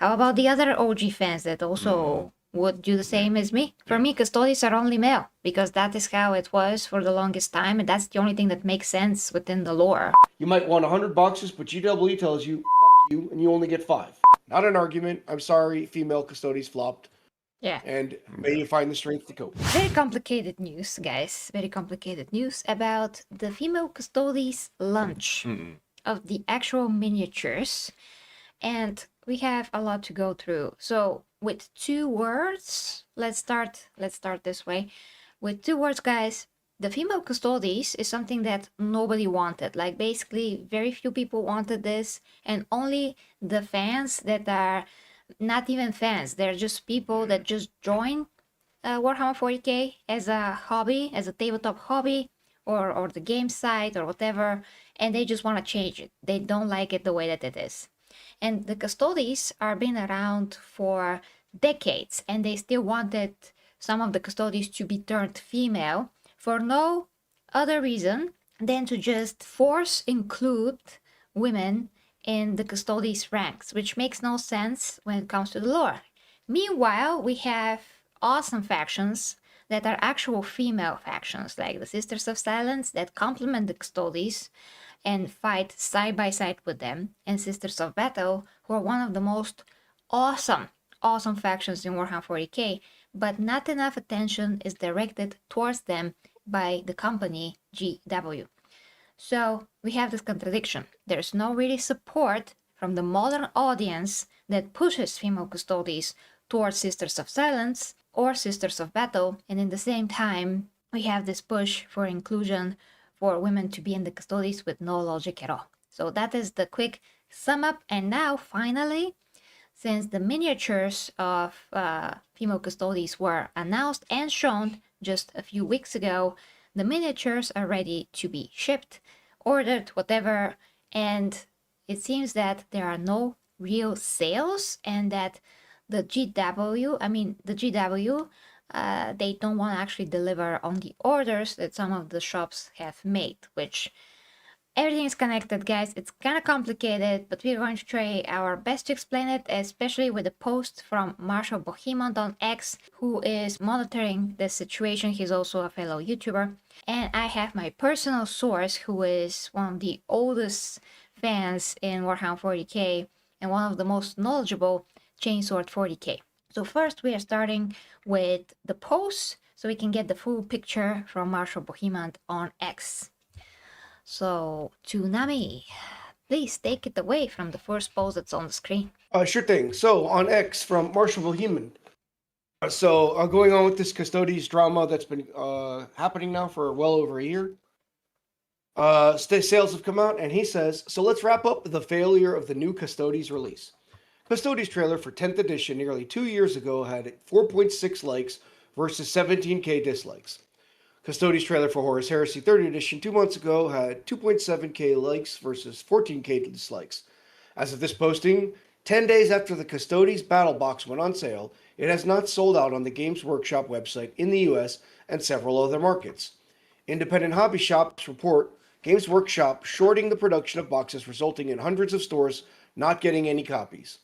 How about the other OG fans that also would do the same as me? For me, Custodes are only male because that is how it was for the longest time, and that's the only thing that makes sense within the lore. You might want 100 boxes, but GW tells you, you, and you only get 5. Not an argument. I'm sorry, female Custodes flopped. Yeah. And may you find the strength to cope. Very complicated news, guys. Very complicated news about the female Custodes launch of the actual miniatures. And we have a lot to go through. So with 2 words, let's start this way. With 2 words, guys, the female Custodes is something that nobody wanted. Like basically very few people wanted this, and only the fans that are not even fans, they're just people that just join Warhammer 40k as a hobby, as a tabletop hobby, or the game site or whatever, and they just want to change it. They don't like it the way that it is. And the Custodes are been around for decades, and they still wanted some of the Custodes to be turned female for no other reason than to just force include women in the Custodes ranks, which makes no sense when it comes to the lore. Meanwhile, we have awesome factions that are actual female factions, like the Sisters of Silence that complement the Custodes and fight side by side with them, and Sisters of Battle, who are one of the most awesome factions in Warhammer 40k, but not enough attention is directed towards them by the company GW. So we have this contradiction. There's no really support from the modern audience that pushes female Custodes towards Sisters of Silence or Sisters of Battle, and in the same time, we have this push for inclusion for women to be in the Custodes with no logic at all. So that is the quick sum up, and now finally, since the miniatures of female Custodes were announced and shown just a few weeks ago, the miniatures are ready to be shipped, ordered, whatever, and it seems that there are no real sales, and that the GW, they don't want to actually deliver on the orders that some of the shops have made, which everything is connected, guys. It's kind of complicated, but we're going to try our best to explain it, especially with a post from Marshall Bohemon on X, who is monitoring the situation. He's also a fellow YouTuber. And I have my personal source, who is one of the oldest fans in Warhammer 40k and one of the most knowledgeable Chainsword 40k. So first we are starting with the post, so we can get the full picture from Marshall Bohemon on X. So, Toonami, please take it away from the first post that's on the screen. Sure thing. So, on X from Marshall Bohemon. Going on with this Custodes drama that's been happening now for well over a year. Sales have come out, and he says, so let's wrap up the failure of the new Custodes release. Custodes trailer for 10th edition nearly 2 years ago had 4.6 likes versus 17k dislikes. Custodes trailer for Horus Heresy 3rd edition 2 months ago had 2.7k likes versus 14k dislikes. As of this posting, 10 days after the Custodes Battle Box went on sale, it has not sold out on the Games Workshop website in the US and several other markets. Independent hobby shops report Games Workshop shorting the production of boxes, resulting in hundreds of stores not getting any copies.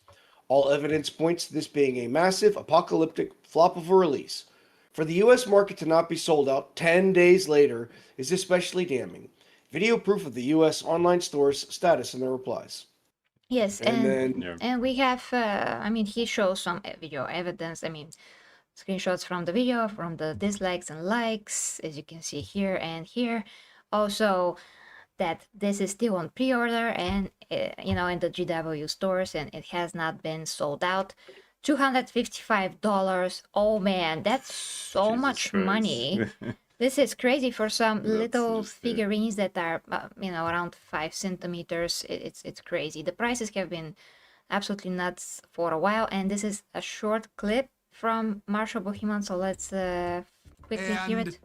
All evidence points to this being a massive, apocalyptic flop of a release. For the US market to not be sold out 10 days later is especially damning. Video proof of the US online store's status in their replies. Yes, and we have, he shows some video evidence, screenshots from the video, from the dislikes and likes, as you can see here and here. Also, that this is still on pre-order and, in the GW stores, and it has not been sold out. $255. Oh man, that's so much money. This is crazy for some little figurines that are, around 5 centimeters. It's crazy. The prices have been absolutely nuts for a while, and this is a short clip from Marshall Bohemon, so let's quickly hear it.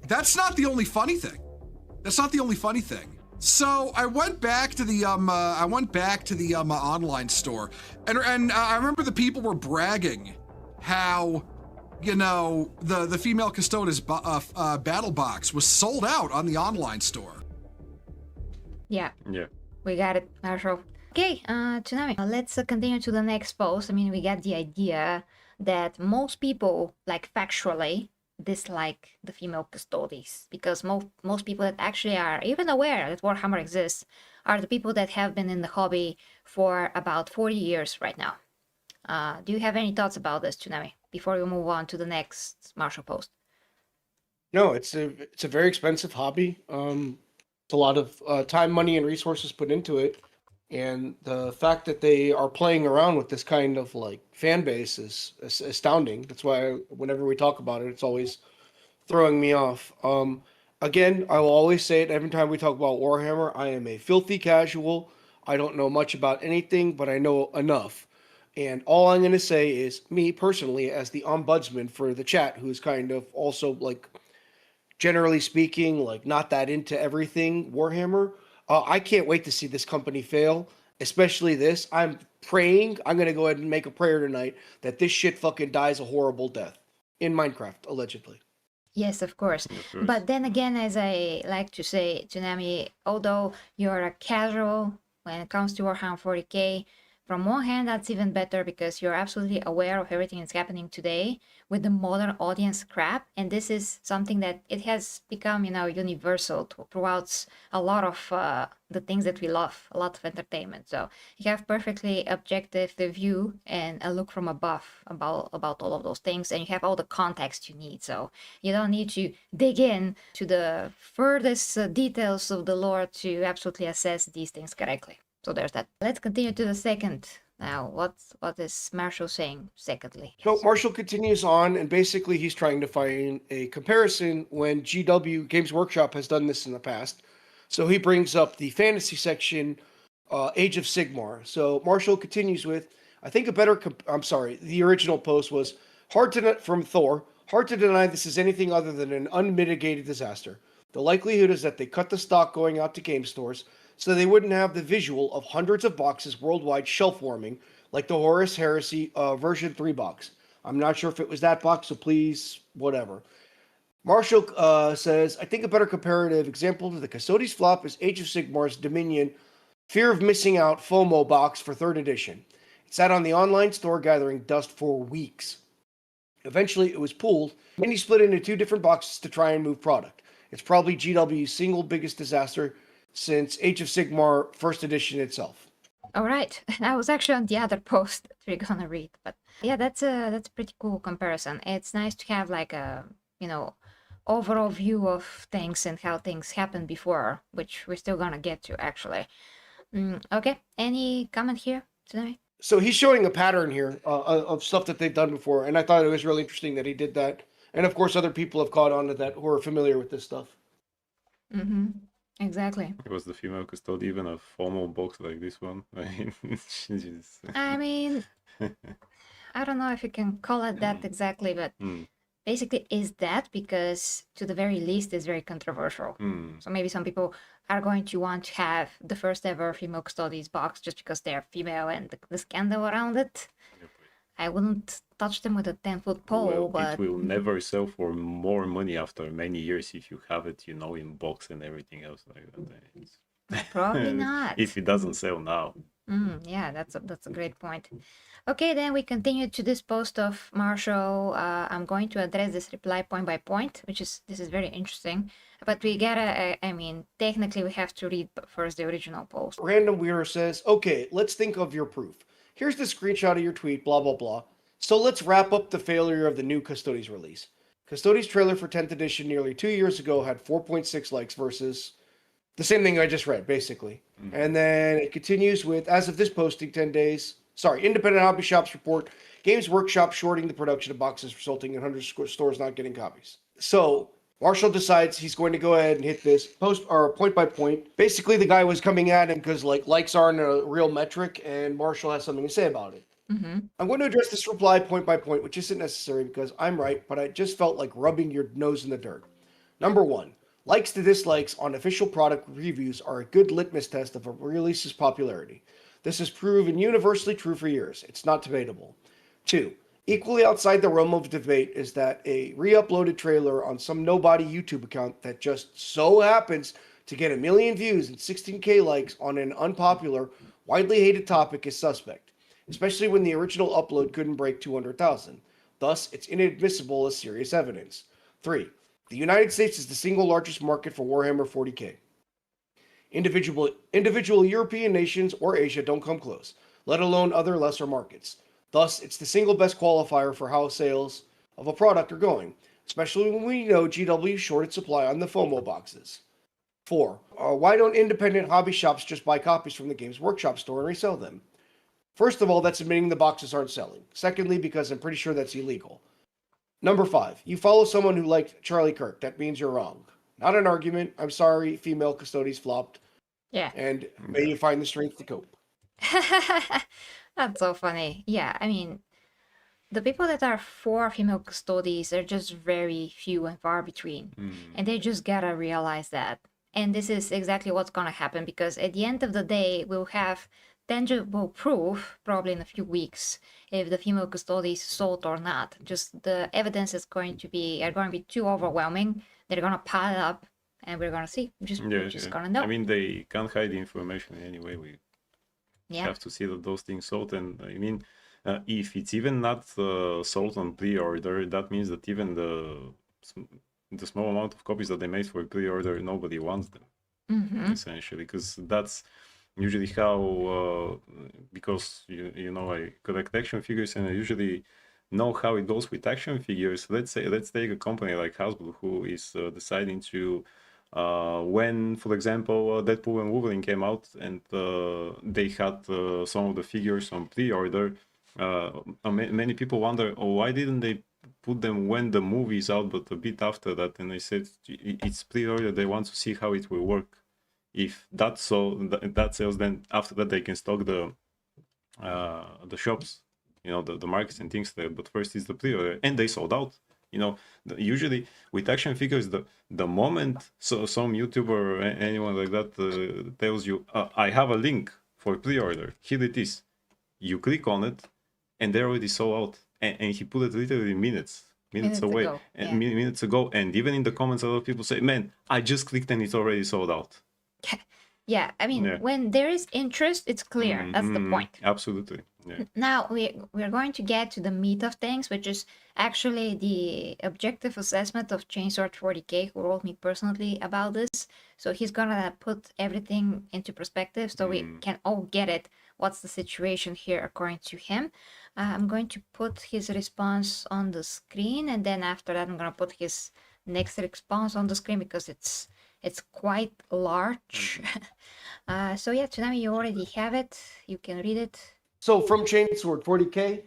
That's not the only funny thing. So I went back to the online store, and I remember the people were bragging how, the female Custodes battle box was sold out on the online store. Yeah. We got it, Marshall. Okay, Tsunami, let's continue to the next post. I mean, we got the idea that most people, like factually, dislike the female Custodes because most people that actually are even aware that Warhammer exists are the people that have been in the hobby for about 40 years right now. Do you have any thoughts about this, Tsunami, before we move on to the next Marshall post? No, it's a very expensive hobby. It's a lot of time, money, and resources put into it, and the fact that they are playing around with this kind of like fan base is astounding. That's why whenever we talk about it, it's always throwing me off. Again, I will always say it every time we talk about Warhammer. I am a filthy casual. I don't know much about anything, but I know enough. And all I'm going to say is, me personally, as the ombudsman for the chat, who's kind of also like generally speaking, like not that into everything Warhammer. I can't wait to see this company fail, especially this. I'm praying. I'm gonna go ahead and make a prayer tonight that this shit fucking dies a horrible death in Minecraft, allegedly. Yes, of course. But then again, as I like to say, Tsunami, although you're a casual when it comes to Warhammer 40k, from one hand, that's even better because you're absolutely aware of everything that's happening today with the modern audience crap. And this is something that it has become, universal throughout a lot of the things that we love, a lot of entertainment. So you have perfectly objective the view and a look from above about all of those things, and you have all the context you need. So you don't need to dig in to the furthest details of the lore to absolutely assess these things correctly. So there's that. Let's continue to the second. Now, what is Marshall saying secondly? So Marshall continues on, and basically he's trying to find a comparison when GW Games Workshop has done this in the past. So he brings up the fantasy section, Age of Sigmar. So Marshall continues with, I think the original post was from Thor. Hard to deny this is anything other than an unmitigated disaster. The likelihood is that they cut the stock going out to game stores so they wouldn't have the visual of hundreds of boxes worldwide shelf warming like the Horus Heresy version 3 box. I'm not sure if it was that box, so please, whatever. Marshall says, I think a better comparative example to the Custodes flop is Age of Sigmar's Dominion Fear of Missing Out FOMO box for 3rd edition. It sat on the online store gathering dust for weeks. Eventually, it was pulled, and he split into 2 different boxes to try and move product. It's probably GW's single biggest disaster since Age of Sigmar 1st edition itself. All right, I was actually on the other post that we're gonna read, but yeah, that's a pretty cool comparison. It's nice to have like a overall view of things and how things happened before, which we're still gonna get to actually. Okay, any comment here tonight? So he's showing a pattern here of stuff that they've done before, and I thought it was really interesting that he did that. And of course, other people have caught on to that who are familiar with this stuff. Mm-hmm. Exactly. Was the female custode even a formal box like this one? I mean, I don't know if you can call it that exactly, but basically is that because to the very least it's very controversial. So maybe some people are going to want to have the first ever female Custodes box just because they're female and the scandal around it. I wouldn't touch them with a 10-foot pole, but... It will never sell for more money after many years if you have it, in box and everything else like that. Probably not. If it doesn't sell now. Yeah, that's a great point. Okay, then we continue to this post of Marshall. I'm going to address this reply point by point, this is very interesting. But we gotta, technically we have to read first the original post. Random Wearer says, okay, let's think of your proof. Here's the screenshot of your tweet, blah, blah, blah. So let's wrap up the failure of the new Custodes release. Custodes trailer for 10th edition nearly 2 years ago had 4.6 likes versus the same thing I just read, basically. And then it continues with, as of this posting, independent hobby shops report Games Workshop shorting the production of boxes, resulting in hundreds of stores not getting copies. So Marshall decides he's going to go ahead and hit this point by point. Basically, the guy was coming at him because likes aren't a real metric, and Marshall has something to say about it. I'm going to address this reply point by point, which isn't necessary because I'm right, but I just felt like rubbing your nose in the dirt. Number 1, likes to dislikes on official product reviews are a good litmus test of a release's popularity. This has proven universally true for years. It's not debatable. 2, equally outside the realm of debate is that a re-uploaded trailer on some nobody YouTube account that just so happens to get 1 million views and 16K likes on an unpopular Widely hated topic is suspect, especially when the original upload couldn't break 200,000. Thus, it's inadmissible as serious evidence. 3. The United States is the single largest market for Warhammer 40k. Individual European nations or Asia don't come close, let alone other lesser markets. Thus, it's the single best qualifier for how sales of a product are going, especially when we know GW shorted supply on the FOMO boxes. 4. Why don't independent hobby shops just buy copies from the Games Workshop store and resell them? First of all, that's admitting the boxes aren't selling. Secondly, because I'm pretty sure that's illegal. Number 5. You follow someone who liked Charlie Kirk. That means you're wrong. Not an argument. I'm sorry, female Custodes flopped. Yeah. And may you find the strength to cope. That's so funny. Yeah, I mean, the people that are for female Custodes are just very few and far between. And they just gotta realize that. And this is exactly what's gonna happen, because at the end of the day, we'll have tangible proof, probably in a few weeks, if the female Custodes sold or not. Just the evidence is going to be too overwhelming. They're gonna pile up, and we're gonna see. We're just gonna know. I mean, they can't hide the information anyway. We Yeah. have to see that those things sold. And I mean, if it's even not sold on pre-order, that means that even the small amount of copies that they made for pre-order, nobody wants them, essentially, because that's usually how, because you know, I collect action figures, and I usually know how it goes with action figures. Let's take a company like Hasbro, who is deciding to when, for example, Deadpool and Wolverine came out, and they had some of the figures on pre-order. Many people wonder, oh, why didn't they put them when the movie is out, but a bit after that? And I said, it's pre-order. They want to see how it will work. If that sells, then after that they can stock the shops, you know, the markets and things there. But first is the pre-order, and they sold out. You know, usually with action figures, the moment some YouTuber or anyone like that tells you, I have a link for pre-order, here it is, you click on it, and they're already sold out. And he put it literally minutes away, ago, and minutes ago. And even in the comments, a lot of people say, man, I just clicked and it's already sold out. Yeah, I mean, when there is interest, it's clear. That's the point. Absolutely. Yeah. Now we're going to get to the meat of things, which is actually the objective assessment of Chainsword 40k, who wrote me personally about this. So he's gonna put everything into perspective so we can all get it. What's the situation here according to him? I'm going to put his response on the screen, and then after that I'm gonna put his next response on the screen because it's quite large. So yeah, Tsunami, you already have it. You can read it. So from Chainsword 40k,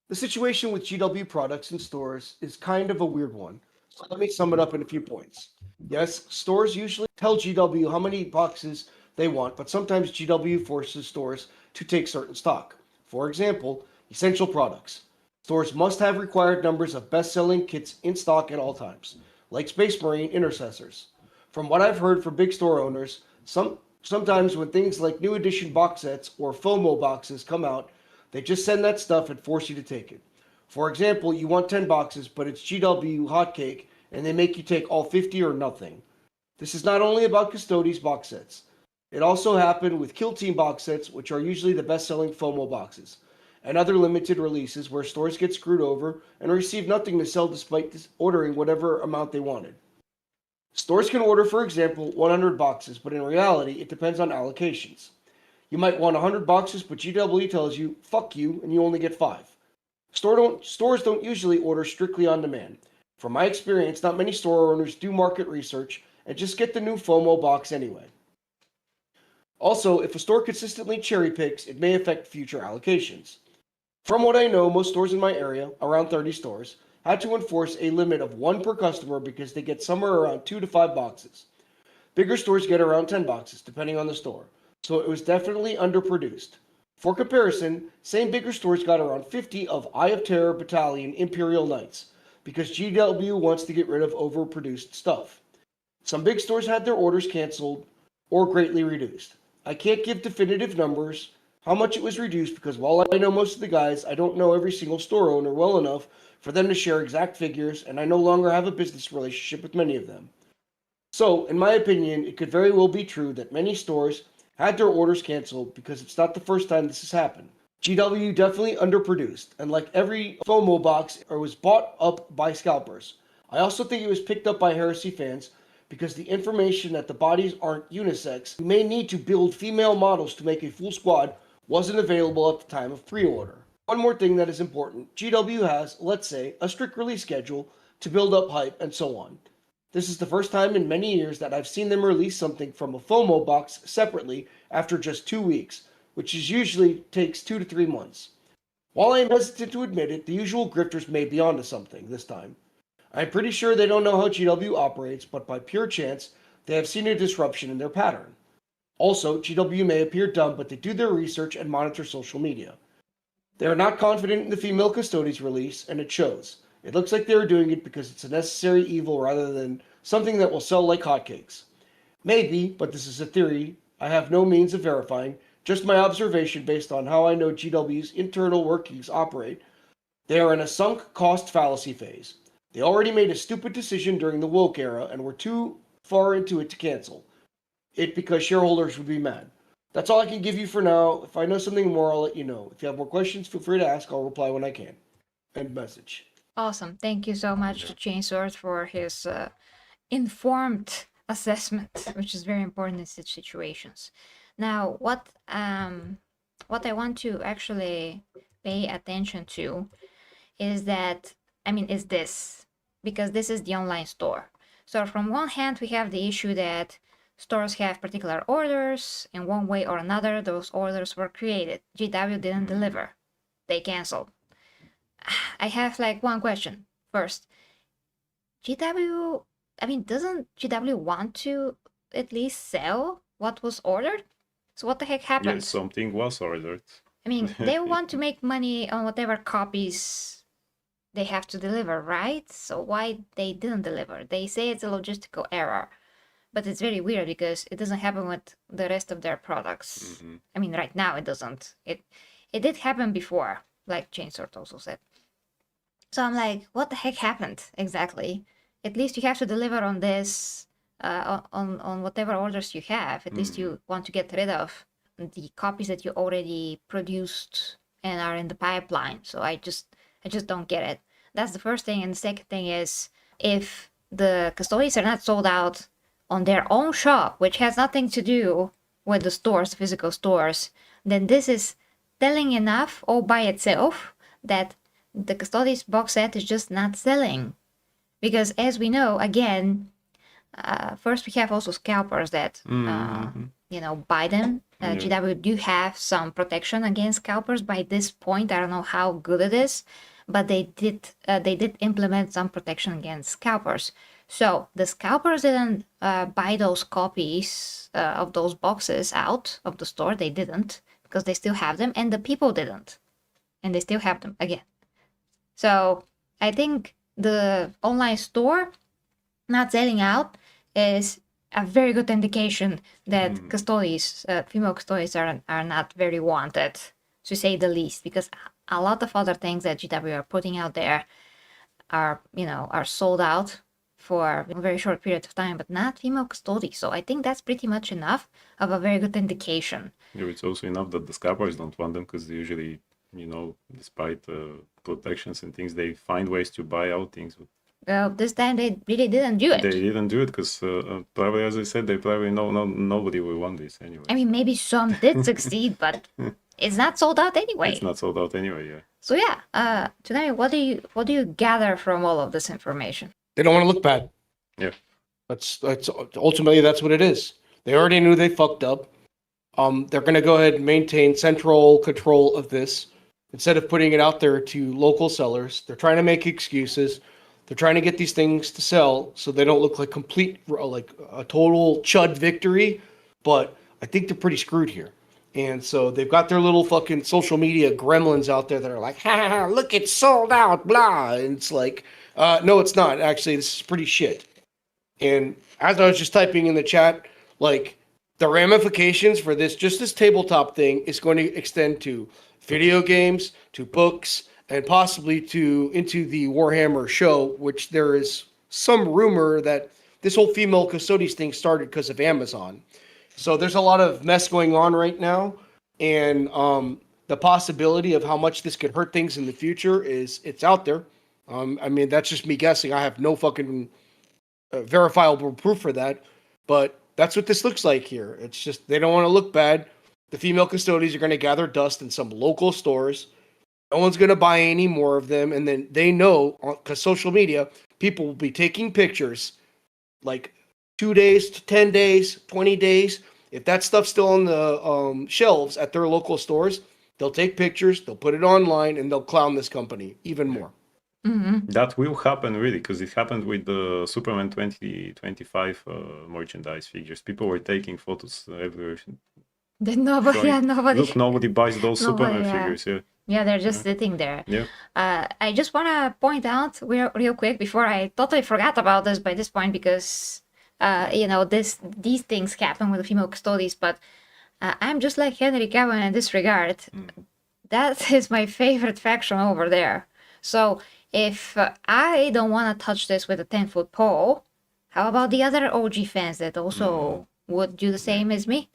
the situation with GW products in stores is kind of a weird one. So let me sum it up in a few points. Yes, stores usually tell GW how many boxes they want, but sometimes GW forces stores to take certain stock. For example, essential products. Stores must have required numbers of best-selling kits in stock at all times, like Space Marine Intercessors. From what I've heard from big store owners, sometimes when things like new edition box sets or FOMO boxes come out, they just send that stuff and force you to take it. For example, you want 10 boxes, but it's GW hotcake, and they make you take all 50 or nothing. This is not only about Custodes box sets. It also happened with Kill Team box sets, which are usually the best-selling FOMO boxes, and other limited releases where stores get screwed over and receive nothing to sell despite ordering whatever amount they wanted. Stores can order, for example, 100 boxes, but in reality, it depends on allocations. You might want 100 boxes, but GW tells you, fuck you, and you only get 5. Stores don't usually order strictly on demand. From my experience, not many store owners do market research and just get the new FOMO box anyway. Also, if a store consistently cherry picks, it may affect future allocations. From what I know, most stores in my area, around 30 stores, had to enforce a limit of 1 per customer because they get somewhere around 2 to 5 boxes. Bigger stores get around 10 boxes, depending on the store, so it was definitely underproduced. For comparison, same bigger stores got around 50 of Eye of Terror Battalion Imperial Knights, because GW wants to get rid of overproduced stuff. Some big stores had their orders canceled or greatly reduced. I can't give definitive numbers, how much it was reduced, because while I know most of the guys, I don't know every single store owner well enough for them to share exact figures, and I no longer have a business relationship with many of them. So, in my opinion, it could very well be true that many stores had their orders canceled because it's not the first time this has happened. GW definitely underproduced, and like every FOMO box, it was bought up by scalpers. I also think it was picked up by Heresy fans because the information that the bodies aren't unisex, you may need to build female models to make a full squad, wasn't available at the time of pre-order. One more thing that is important, GW has, let's say, a strict release schedule to build up hype and so on. This is the first time in many years that I've seen them release something from a FOMO box separately after just 2 weeks, which is usually takes 2 to 3 months. While I am hesitant to admit it, the usual grifters may be onto something this time. I'm pretty sure they don't know how GW operates, but by pure chance, they have seen a disruption in their pattern. Also, GW may appear dumb, but they do their research and monitor social media. They are not confident in the female Custodes release, and it shows. It looks like they are doing it because it's a necessary evil rather than something that will sell like hotcakes. Maybe, but this is a theory I have no means of verifying, just my observation based on how I know GW's internal workings operate. They are in a sunk cost fallacy phase. They already made a stupid decision during the woke era and were too far into it to cancel it because shareholders would be mad. That's all I can give you for now. If I know something more, I'll let you know. If you have more questions, feel free to ask. I'll reply when I can. End message. Awesome. Thank you so much to Chainsword for his informed assessment, which is very important in such situations. Now, what I want to actually pay attention to is that, is this, because this is the online store. So from one hand, we have the issue that stores have particular orders. In one way or another, those orders were created. GW didn't deliver. They canceled. I have one question. First, GW, doesn't GW want to at least sell what was ordered? So what the heck happened? Yeah, something was ordered. They want to make money on whatever copies they have to deliver, right? So why they didn't deliver? They say it's a logistical error, but it's very weird because it doesn't happen with the rest of their products. Right now it doesn't. It did happen before, like Chainsword also said. So I'm like, what the heck happened exactly? At least you have to deliver on this, on whatever orders you have. At least you want to get rid of the copies that you already produced and are in the pipeline. So I just don't get it. That's the first thing. And the second thing is, if the Custodes are not sold out on their own shop, which has nothing to do with the stores, physical stores, then this is telling enough all by itself that the Custodes box set is just not selling. Because as we know, again, first we have also scalpers that, buy them. GW do have some protection against scalpers by this point. I don't know how good it is, but they did implement some protection against scalpers. So the scalpers didn't buy those copies of those boxes out of the store. They didn't, because they still have them, and the people didn't, and they still have them again. So I think the online store not selling out is a very good indication that Custodes, female Custodes are not very wanted, to say the least, because a lot of other things that GW are putting out there are sold out for a very short period of time, but not female Custodes. So I think that's pretty much enough of a very good indication. Yeah, it's also enough that the scalpers don't want them, because they usually, despite protections and things, they find ways to buy out things. Well, this time they really didn't do it. They didn't do it because probably, as I said, they probably nobody will want this anyway. Maybe some did succeed, but it's not sold out anyway. It's not sold out anyway, yeah. So yeah, Tsunami, what do you gather from all of this information? They don't want to look bad. Yeah. That's ultimately that's what it is. They already knew they fucked up. They're going to go ahead and maintain central control of this instead of putting it out there to local sellers. They're trying to make excuses. They're trying to get these things to sell so they don't look like a total chud victory. But I think they're pretty screwed here. And so they've got their little fucking social media gremlins out there that are like, ha, look, it's sold out, blah. And it's like, no, it's not. Actually, this is pretty shit. And as I was just typing in the chat, the ramifications for this tabletop thing is going to extend to video games, to books, and possibly into the Warhammer show, which there is some rumor that this whole female Custodes thing started because of Amazon. So there's a lot of mess going on right now, and the possibility of how much this could hurt things in the future it's out there. I mean, that's just me guessing. I have no fucking verifiable proof for that, but that's what this looks like here. It's just they don't want to look bad. The female custodians are going to gather dust in some local stores. No one's going to buy any more of them, and then they know, because social media, people will be taking pictures like 2 days, 10 days, 20 days. If that stuff's still on the shelves at their local stores, they'll take pictures, they'll put it online, and they'll clown this company even more. That will happen really, because it happened with the Superman 2025 merchandise figures. People were taking photos everywhere. Nobody. Look, nobody buys those Superman figures. Yeah. Yeah, they're just sitting there. Yeah. I just want to point out real quick before I totally forgot about this by this point, because these things happen with the female custodies, but I'm just like Henry Cavill in this regard. That is my favorite faction over there. So if I don't want to touch this with a 10-foot pole, how about the other OG fans that also would do the same as me?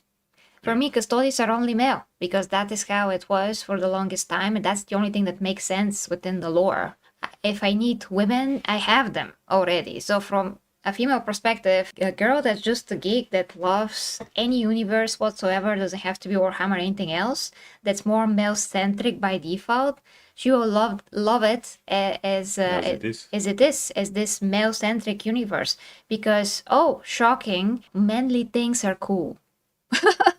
For me, custodians are only male, because that is how it was for the longest time, and that's the only thing that makes sense within the lore. If I need women, I have them already. So from a female perspective, a girl that's just a geek that loves any universe whatsoever, doesn't have to be Warhammer or anything else, that's more male-centric by default, she will love it as this male-centric universe. Because, shocking, manly things are cool.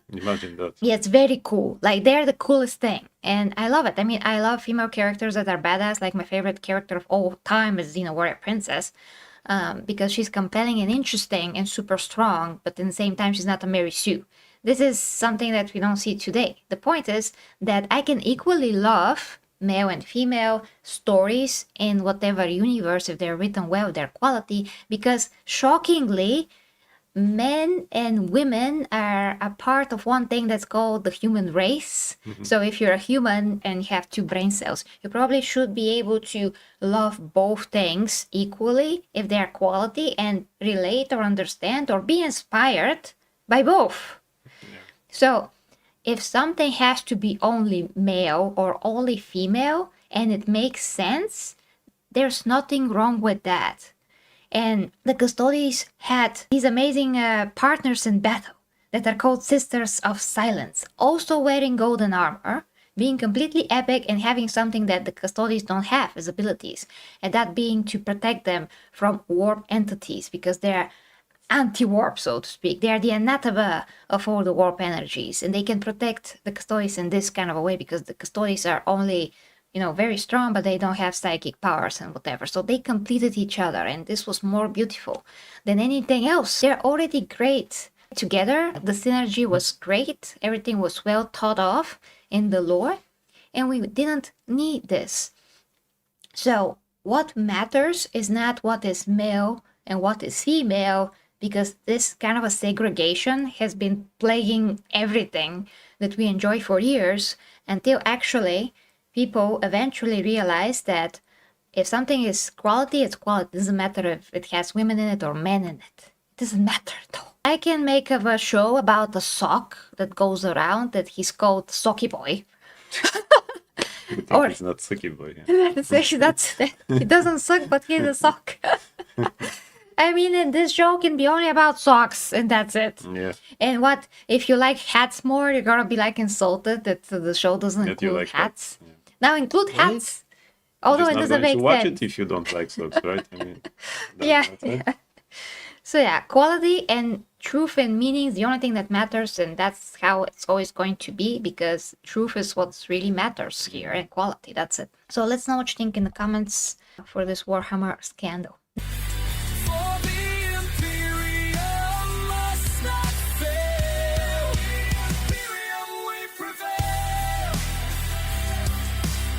Imagine that. Yeah, it's very cool. Like, they're the coolest thing. And I love it. I mean, I love female characters that are badass. Like, my favorite character of all time is Xena Warrior Princess. Because she's compelling and interesting and super strong, but at the same time, she's not a Mary Sue. This is something that we don't see today. The point is that I can equally love male and female stories in whatever universe, if they're written well, their quality, because shockingly, men and women are a part of one thing that's called the human race. So if you're a human and you have 2 brain cells, you probably should be able to love both things equally if they're quality, and relate or understand or be inspired by both. So if something has to be only male or only female and it makes sense, there's nothing wrong with that. And the Custodes had these amazing partners in battle that are called Sisters of Silence, also wearing golden armor, being completely epic and having something that the Custodes don't have as abilities, and that being to protect them from warp entities, because they're anti-warp, so to speak. They are the anathema of all the warp energies, and they can protect the Custodes in this kind of a way, because the Custodes are only very strong, but they don't have psychic powers and whatever. So they completed each other, and this was more beautiful than anything else. They're already great together. The synergy was great. Everything was well thought of in the lore, and we didn't need this. So what matters is not what is male and what is female, because this kind of a segregation has been plaguing everything that we enjoy for years, until actually people eventually realize that if something is quality, it's quality. It doesn't matter if it has women in it or men in it. It doesn't matter at all. I can make a show about a sock that goes around that he's called Socky Boy. Or he's not Sucky Boy. Yeah. That's he doesn't suck, but he's a sock. I mean, and this show can be only about socks, and that's it. Yeah. And what if you like hats more? You're gonna be like insulted that the show doesn't include like hats. Yeah. Now include hats, although it doesn't make watch sense. it if you don't like socks, right? I mean, Yeah. So yeah, quality and truth and meaning is the only thing that matters, and that's how it's always going to be, because truth is what really matters here, and quality, that's it. So let's know what you think in the comments for this Warhammer scandal. For the imperium must not fail. Imperium we prevail.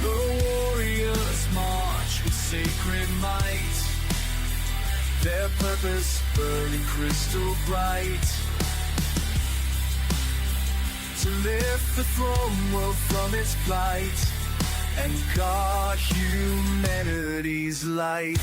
The warriors march with sacred might. Their purpose burning crystal bright. To lift the throne world from its plight and guard humanity's light.